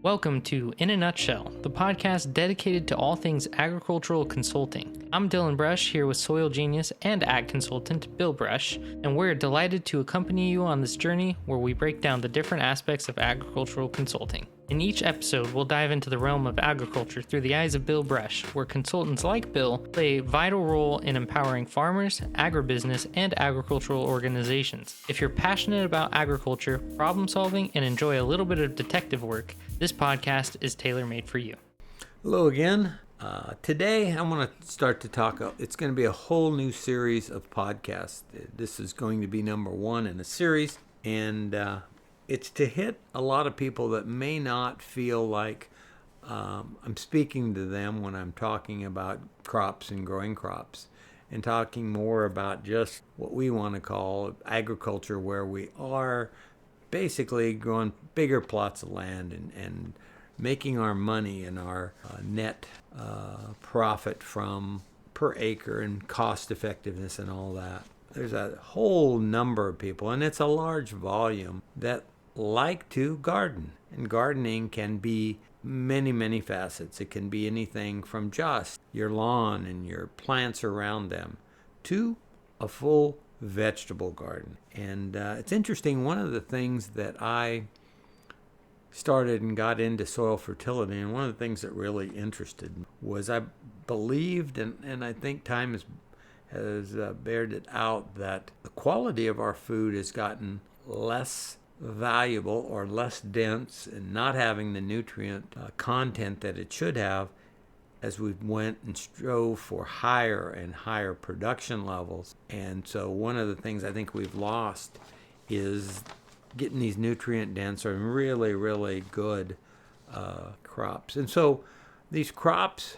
Welcome to In a Nutshell, the podcast dedicated to all things agricultural consulting. I'm Dylan Brush here with soil genius and ag consultant Bill Brush, and we're delighted to accompany you on this journey where we break down the different aspects of agricultural consulting. In each episode, we'll dive into the realm of agriculture through the eyes of Bill Brush, where consultants like Bill play a vital role in empowering farmers, agribusiness, and agricultural organizations. If you're passionate about agriculture, problem solving, and enjoy a little bit of detective work, this podcast is tailor-made for you. Hello again. Today I want to start to talk. It's going to be a whole new series of podcasts. This is going to be number one in a series, and it's to hit a lot of people that may not feel like I'm speaking to them when I'm talking about crops and growing crops, and talking more about just what we want to call agriculture, where we are basically growing bigger plots of land and making our money and our net profit from per acre and cost effectiveness and all that. There's a whole number of people, and it's a large volume, that like to garden. And gardening can be many, many facets. It can be anything from just your lawn and your plants around them to a full vegetable garden. And it's interesting, one of the things that I started and got into soil fertility, and one of the things that really interested me was I believed, and I think time has bared it out, that the quality of our food has gotten less valuable or less dense and not having the nutrient content that it should have as we went and strove for higher and higher production levels. And so one of the things I think we've lost is getting these nutrient dense or really, really good crops. And so these crops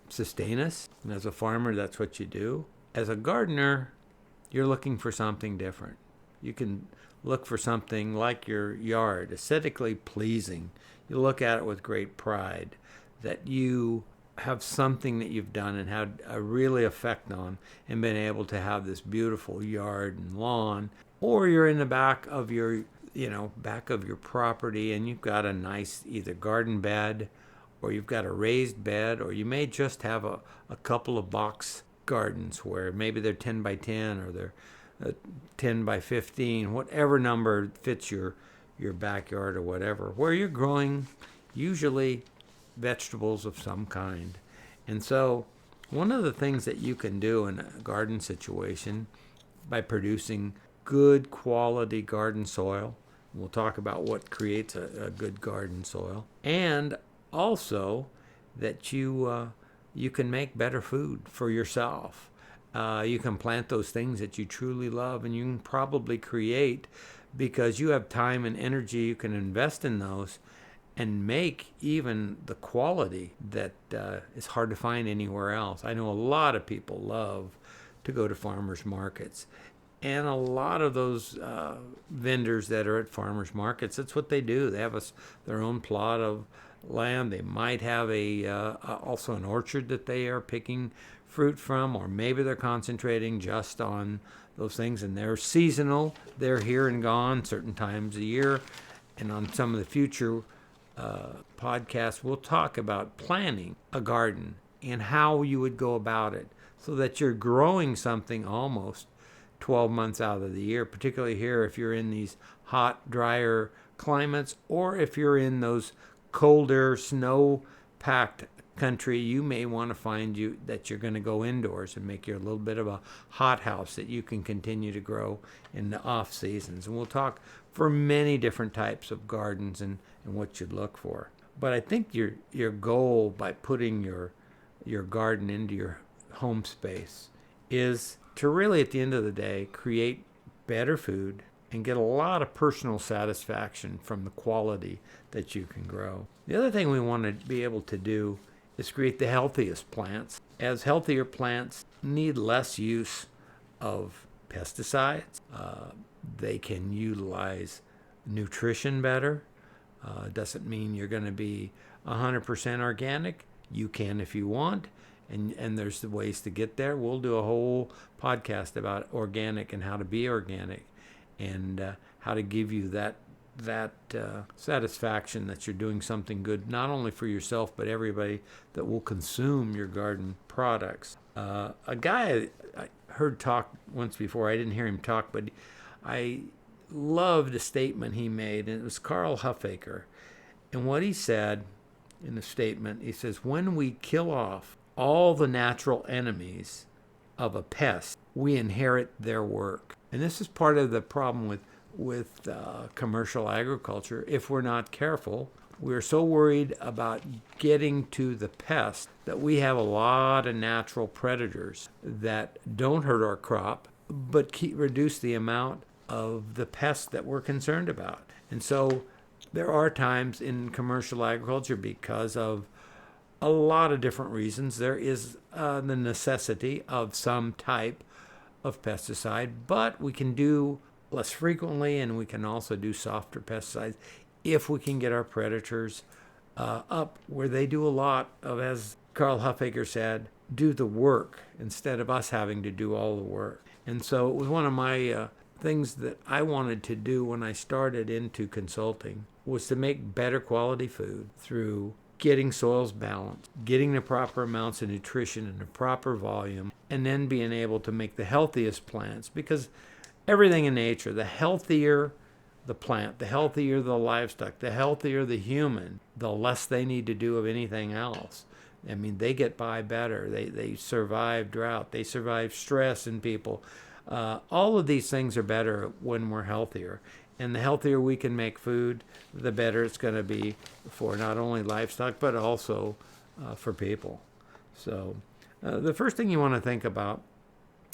sustain us. And as a farmer, that's what you do. As a gardener, you're looking for something different. You can look for something like your yard, aesthetically pleasing. You look at it with great pride, that you have something that you've done and had a really effect on and been able to have this beautiful yard and lawn. Or you're in the back of your property, and you've got a nice either garden bed, or you've got a raised bed, or you may just have a couple of box gardens where maybe they're 10 by 10 or they're 10 by 15, whatever number fits your backyard or whatever, where you're growing usually vegetables of some kind. And so one of the things that you can do in a garden situation by producing good quality garden soil, we'll talk about what creates a good garden soil, and also that you can make better food for yourself. You can plant those things that you truly love, and you can probably create, because you have time and energy, you can invest in those and make even the quality that is hard to find anywhere else. I know a lot of people love to go to farmers markets, and a lot of those vendors that are at farmers markets, that's what they do. They have their own plot of land. They might have also an orchard that they are picking fruit from, or maybe they're concentrating just on those things, and they're seasonal. They're here and gone certain times a year. And on some of the future podcasts, we'll talk about planning a garden and how you would go about it so that you're growing something almost 12 months out of the year, particularly here if you're in these hot, drier climates, or if you're in those colder, snow-packed country. You may want to find that you're going to go indoors and make you a little bit of a hothouse that you can continue to grow in the off seasons. And we'll talk for many different types of gardens and what you'd look for. But I think your goal by putting your garden into your home space is to really, at the end of the day, create better food and get a lot of personal satisfaction from the quality that you can grow. The other thing we want to be able to do is create the healthiest plants, as healthier plants need less use of pesticides. They can utilize nutrition better. Doesn't mean you're going to be 100% organic. You can if you want, and there's the ways to get there. We'll do a whole podcast about organic and how to be organic, and how to give you that that satisfaction that you're doing something good, not only for yourself, but everybody that will consume your garden products. A guy I heard talk once before, I didn't hear him talk, but I loved a statement he made, and it was Carl Huffaker. And what he said in the statement, he says, when we kill off all the natural enemies of a pest, we inherit their work. And this is part of the problem with commercial agriculture. If we're not careful, we're so worried about getting to the pest that we have a lot of natural predators that don't hurt our crop, but reduce the amount of the pests that we're concerned about. And so there are times in commercial agriculture, because of a lot of different reasons, there is the necessity of some type of pesticide, but we can do less frequently, and we can also do softer pesticides if we can get our predators up where they do a lot of, as Carl Huffaker said, do the work instead of us having to do all the work. And so it was one of my things that I wanted to do when I started into consulting, was to make better quality food through getting soils balanced, getting the proper amounts of nutrition in the proper volume, and then being able to make the healthiest plants. Because everything in nature, the healthier the plant, the healthier the livestock, the healthier the human, the less they need to do of anything else. I mean, they get by better. They survive drought. They survive stress in people. All of these things are better when we're healthier. And the healthier we can make food, the better it's going to be for not only livestock, but also for people. So the first thing you want to think about,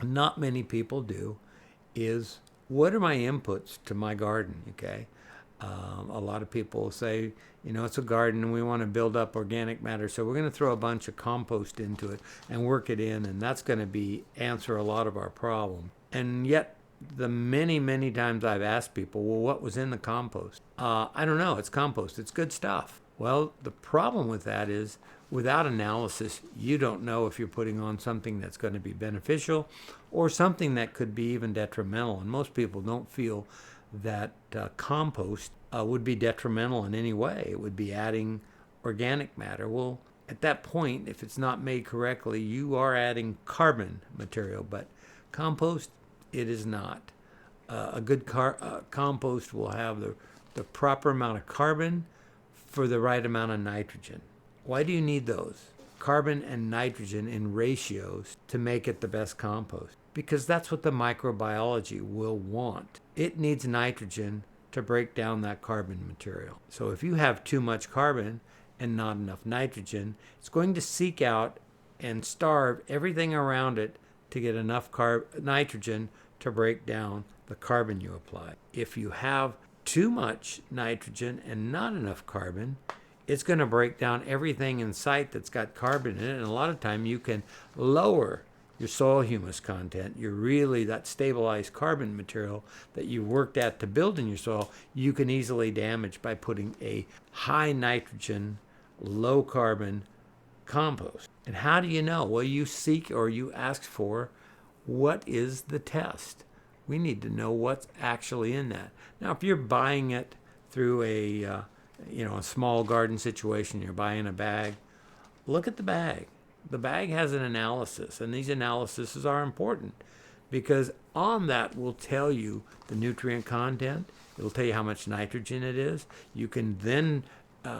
not many people do, is what are my inputs to my garden, okay? A lot of people say, it's a garden and we want to build up organic matter, so we're going to throw a bunch of compost into it and work it in, and that's going to answer a lot of our problem. And yet, the many, many times I've asked people, well, what was in the compost? I don't know. It's compost. It's good stuff. Well, the problem with that is, without analysis, you don't know if you're putting on something that's going to be beneficial or something that could be even detrimental. And most people don't feel that compost would be detrimental in any way. It would be adding organic matter. Well, at that point, if it's not made correctly, you are adding carbon material. But compost, it is not. A good compost will have the proper amount of carbon for the right amount of nitrogen. Why do you need those? Carbon and nitrogen in ratios to make it the best compost. Because that's what the microbiology will want. It needs nitrogen to break down that carbon material. So if you have too much carbon and not enough nitrogen, it's going to seek out and starve everything around it to get enough nitrogen to break down the carbon you apply. If you have too much nitrogen and not enough carbon, it's going to break down everything in sight that's got carbon in it. And a lot of time you can lower your soil humus content. That stabilized carbon material that you worked at to build in your soil, you can easily damage by putting a high nitrogen, low carbon compost. And how do you know? Well, you seek or you ask for, what is the test? We need to know what's actually in that. Now, if you're buying it through a small garden situation, you're buying a bag, look at the bag. The bag has an analysis, and these analyses are important because on that will tell you the nutrient content. It'll tell you how much nitrogen it is. You can then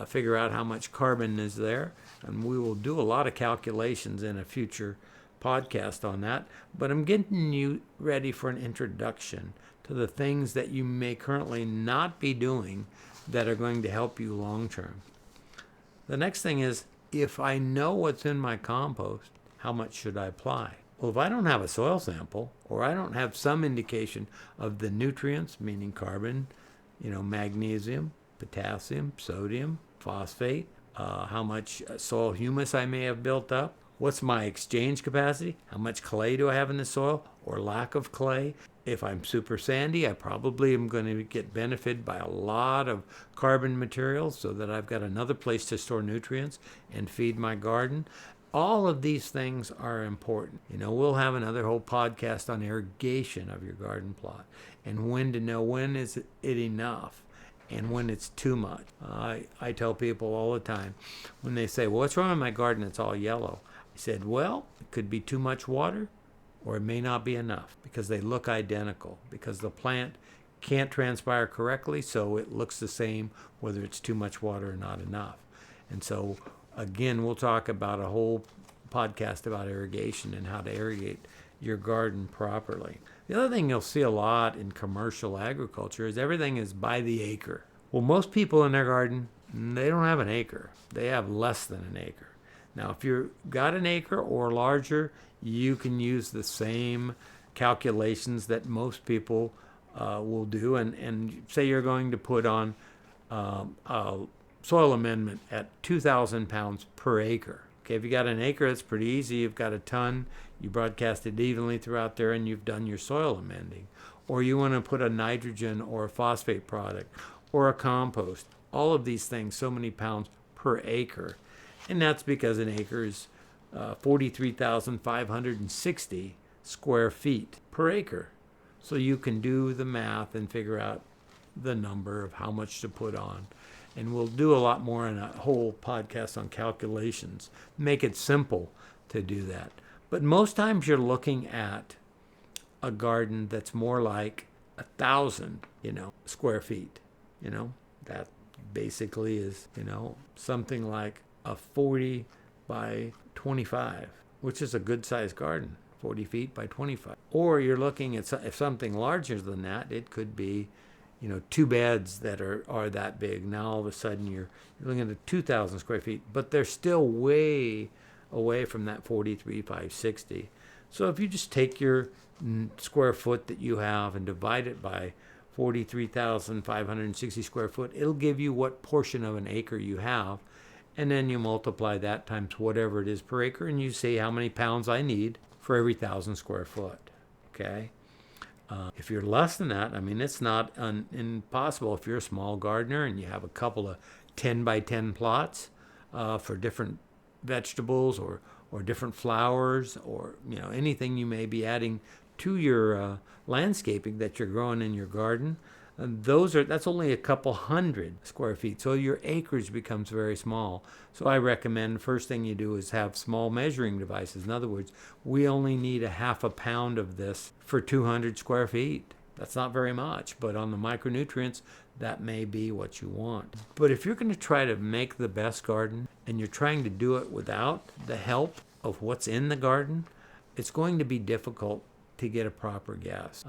figure out how much carbon is there, and we will do a lot of calculations in a future podcast on that. But I'm getting you ready for an introduction to the things that you may currently not be doing that are going to help you long term. The next thing is, if I know what's in my compost, how much should I apply? Well, if I don't have a soil sample, or I don't have some indication of the nutrients, meaning carbon, magnesium, potassium, sodium, phosphate, how much soil humus I may have built up, what's my exchange capacity, how much clay do I have in the soil, or lack of clay. If I'm super sandy, I probably am going to get benefited by a lot of carbon materials so that I've got another place to store nutrients and feed my garden. All of these things are important. We'll have another whole podcast on irrigation of your garden plot and when to know when is it enough. and when it's too much. I tell people all the time when they say, well, what's wrong with my garden? It's all yellow. I said, well, it could be too much water or it may not be enough, because they look identical, because the plant can't transpire correctly, so it looks the same whether it's too much water or not enough. And so, again, we'll talk about a whole podcast about irrigation and how to irrigate your garden properly. The other thing you'll see a lot in commercial agriculture is everything is by the acre. Well, most people in their garden, they don't have an acre. They have less than an acre. Now, if you've got an acre or larger, you can use the same calculations that most people will do, and say you're going to put on a soil amendment at 2,000 pounds per acre. Okay, if you got an acre, that's pretty easy. You've got a ton, you broadcast it evenly throughout there, and you've done your soil amending. Or you want to put a nitrogen or a phosphate product or a compost. All of these things, so many pounds per acre. And that's because an acre is 43,560 square feet per acre. So you can do the math and figure out the number of how much to put on. And we'll do a lot more in a whole podcast on calculations. Make it simple to do that. But most times you're looking at a garden that's more like 1,000, square feet. That basically is, something like a 40 by 25, which is a good sized garden, 40 feet by 25. Or you're looking at if something larger than that, it could be, 2 beds that are that big. Now all of a sudden you're looking at 2,000 square feet, but they're still way away from that 43,560. So if you just take your square foot that you have and divide it by 43,560 square foot, it'll give you what portion of an acre you have. And then you multiply that times whatever it is per acre, and you say how many pounds I need for every 1,000 square foot. Okay? If you're less than that, it's not impossible. If you're a small gardener and you have a couple of 10 by 10 plots for different vegetables or different flowers or anything you may be adding to your landscaping that you're growing in your garden, that's only a couple hundred square feet. So your acreage becomes very small. So I recommend first thing you do is have small measuring devices. In other words, we only need a half a pound of this for 200 square feet. That's not very much, but on the micronutrients, that may be what you want. But if you're going to try to make the best garden and you're trying to do it without the help of what's in the garden, it's going to be difficult to get a proper guess.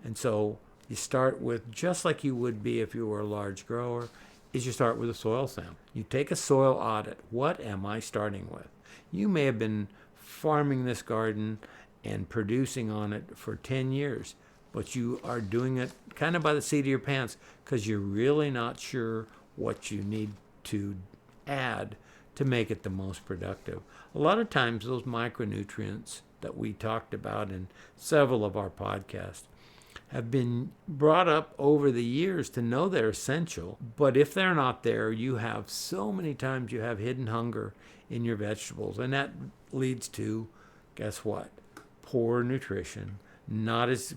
And so you start with, just like you would be if you were a large grower, is you start with a soil sample. You take a soil audit. What am I starting with? You may have been farming this garden and producing on it for 10 years, but you are doing it kind of by the seat of your pants because you're really not sure what you need to add to make it the most productive. A lot of times those micronutrients that we talked about in several of our podcasts have been brought up over the years to know they're essential. But if they're not there, you have so many times you have hidden hunger in your vegetables. And that leads to, guess what? Poor nutrition, not as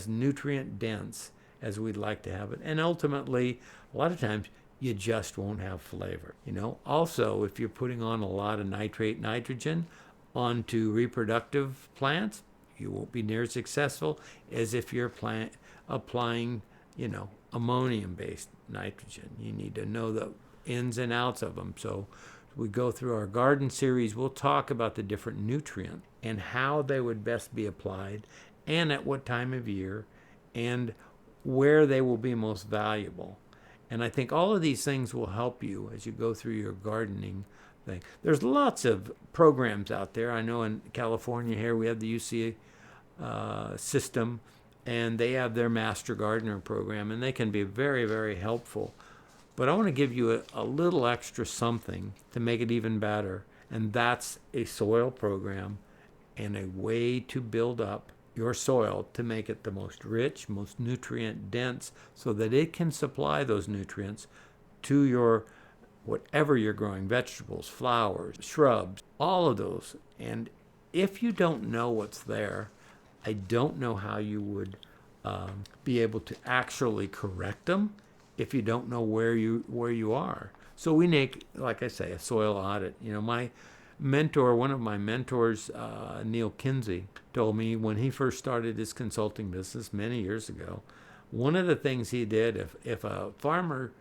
nutrient dense as we'd like to have it. And ultimately, a lot of times you just won't have flavor. Also, if you're putting on a lot of nitrate nitrogen onto reproductive plants, you won't be near as successful as if you're applying, ammonium-based nitrogen. You need to know the ins and outs of them. So we go through our garden series, we'll talk about the different nutrients and how they would best be applied and at what time of year and where they will be most valuable. And I think all of these things will help you as you go through your gardening thing. There's lots of programs out there. I know in California here we have the UC system, and they have their Master Gardener program, and they can be very, very helpful. But I want to give you a little extra something to make it even better, and that's a soil program and a way to build up your soil to make it the most rich, most nutrient dense, so that it can supply those nutrients to your whatever you're growing, vegetables, flowers, shrubs, all of those. And if you don't know what's there, I don't know how you would be able to actually correct them if you don't know where you are. So we make, like I say, a soil audit. My mentor, one of my mentors, Neil Kinsey, told me when he first started his consulting business many years ago, one of the things he did, if a farmer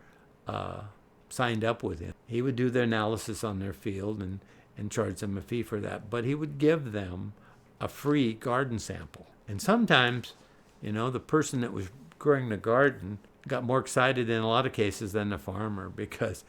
signed up with him, he would do the analysis on their field and charge them a fee for that. But he would give them a free garden sample. And sometimes, the person that was growing the garden got more excited in a lot of cases than the farmer, because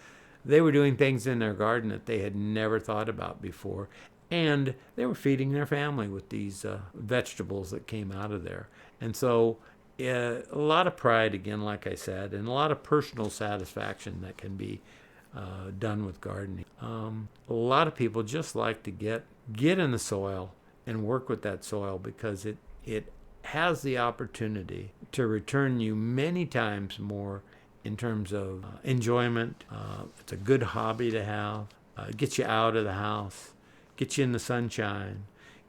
they were doing things in their garden that they had never thought about before. And they were feeding their family with these vegetables that came out of there. And so a lot of pride, again, like I said, and a lot of personal satisfaction that can be done with gardening. A lot of people just like to get in the soil and work with that soil, because it has the opportunity to return you many times more in terms of enjoyment. It's a good hobby to have. Get you out of the house, get you in the sunshine,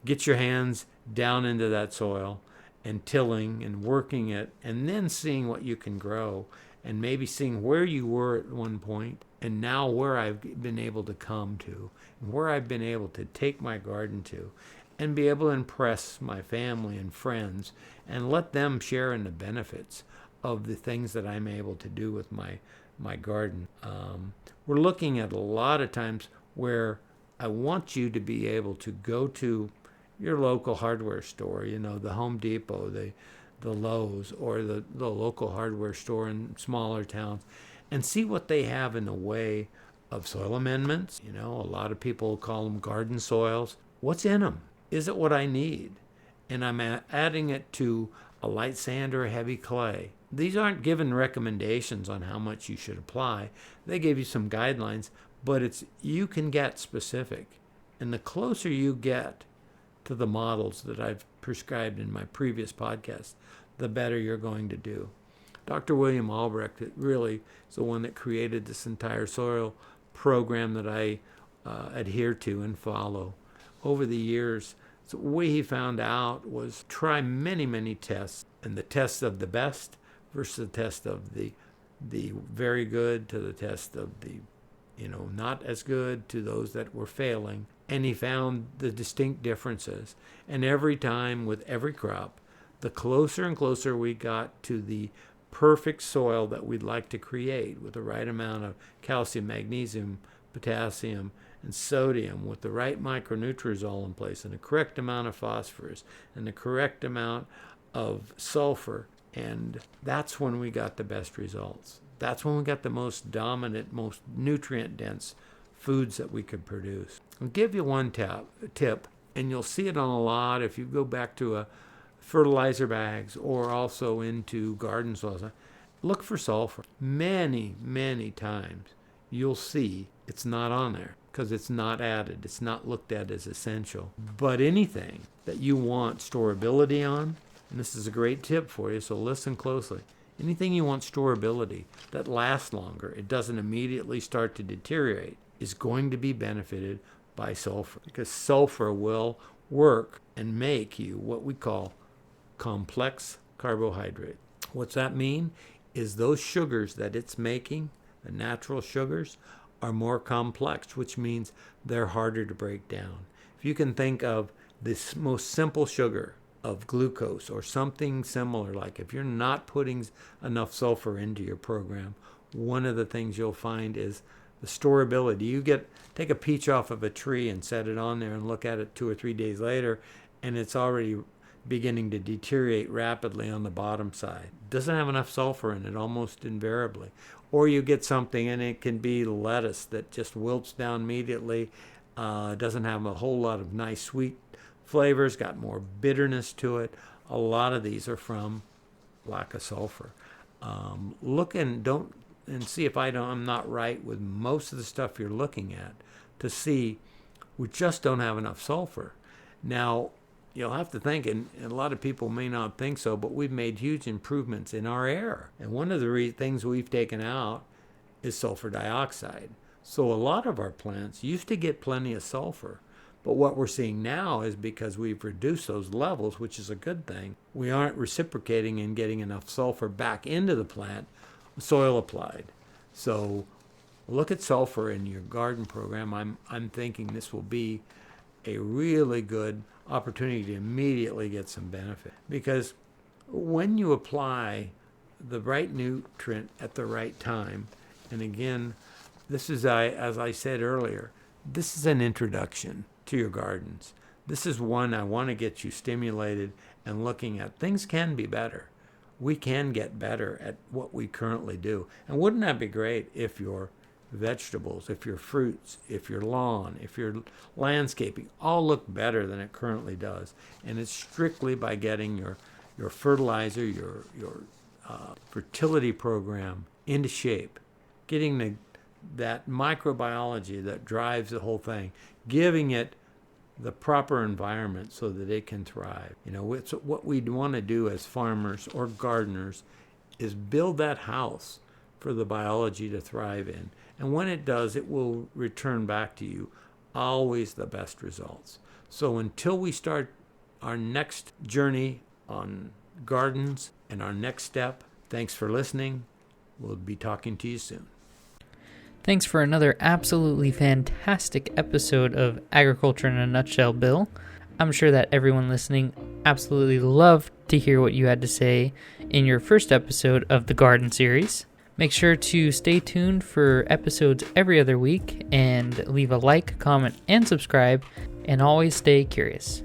get your hands down into that soil and tilling and working it, and then seeing what you can grow, and maybe seeing where you were at one point and now where I've been able to come to, and where I've been able to take my garden to, and be able to impress my family and friends and let them share in the benefits of the things that I'm able to do with my garden. We're looking at a lot of times where I want you to be able to go to your local hardware store, the Home Depot, the Lowe's, or the local hardware store in smaller towns, and see what they have in the way of soil amendments. A lot of people call them garden soils. What's in them? Is it what I need? And I'm adding it to a light sand or a heavy clay. These aren't given recommendations on how much you should apply. They give you some guidelines, but you can get specific. And the closer you get to the models that I've prescribed in my previous podcast, the better you're going to do. Dr. William Albrecht really is the one that created this entire soil program that I adhere to and follow. Over the years, the way he found out was try many, many tests, and the test of the best versus the test of the very good, to the test of the not as good, to those that were failing. And he found the distinct differences. And every time, with every crop, the closer and closer we got to the perfect soil that we'd like to create, with the right amount of calcium, magnesium, potassium, and sodium, with the right micronutrients all in place, and the correct amount of phosphorus, and the correct amount of sulfur. And that's when we got the best results. That's when we got the most dominant, most nutrient-dense foods that we could produce. I'll give you one tip, and you'll see it on a lot if you go back to fertilizer bags or also into garden soils. Look for sulfur. Many, many times you'll see it's not on there because it's not added. It's not looked at as essential. But anything that you want storability on, and this is a great tip for you, so listen closely. Anything you want storability that lasts longer, it doesn't immediately start to deteriorate, is going to be benefited by sulfur, because sulfur will work and make you what we call complex carbohydrate. What's that mean? Is those sugars that it's making, the natural sugars, are more complex, which means they're harder to break down. If you can think of this most simple sugar of glucose or something similar, like if you're not putting enough sulfur into your program, one of the things you'll find is the storability. You take a peach off of a tree and set it on there and look at it 2 or 3 days later, and it's already beginning to deteriorate rapidly on the bottom side. Doesn't have enough sulfur in it almost invariably. Or you get something, and it can be lettuce that just wilts down immediately, doesn't have a whole lot of nice sweet flavors, got more bitterness to it. A lot of these are from lack of sulfur. Look and see if I'm not right with most of the stuff you're looking at, to see we just don't have enough sulfur. Now, you'll have to think, and a lot of people may not think so, but we've made huge improvements in our air. And one of the things we've taken out is sulfur dioxide. So a lot of our plants used to get plenty of sulfur. But what we're seeing now is because we've reduced those levels, which is a good thing, we aren't reciprocating and getting enough sulfur back into the plant soil applied. So look at sulfur in your garden program. I'm thinking this will be a really good opportunity to immediately get some benefit, because when you apply the right nutrient at the right time, and again, this is, as I said earlier, this is an introduction to your gardens. This is one I want to get you stimulated and looking at. Things can be better. We can get better at what we currently do. And wouldn't that be great if your vegetables, if your fruits, if your lawn, if your landscaping all look better than it currently does? And it's strictly by getting your fertilizer, your fertility program into shape, getting that microbiology that drives the whole thing, giving it the proper environment so that it can thrive. It's what we want to do as farmers or gardeners is build that house for the biology to thrive in. And when it does, it will return back to you always the best results. So until we start our next journey on gardens and our next step, thanks for listening. We'll be talking to you soon. Thanks for another absolutely fantastic episode of Agriculture in a Nutshell, Bill. I'm sure that everyone listening absolutely loved to hear what you had to say in your first episode of the Garden series. Make sure to stay tuned for episodes every other week and leave a like, comment, and subscribe, and always stay curious.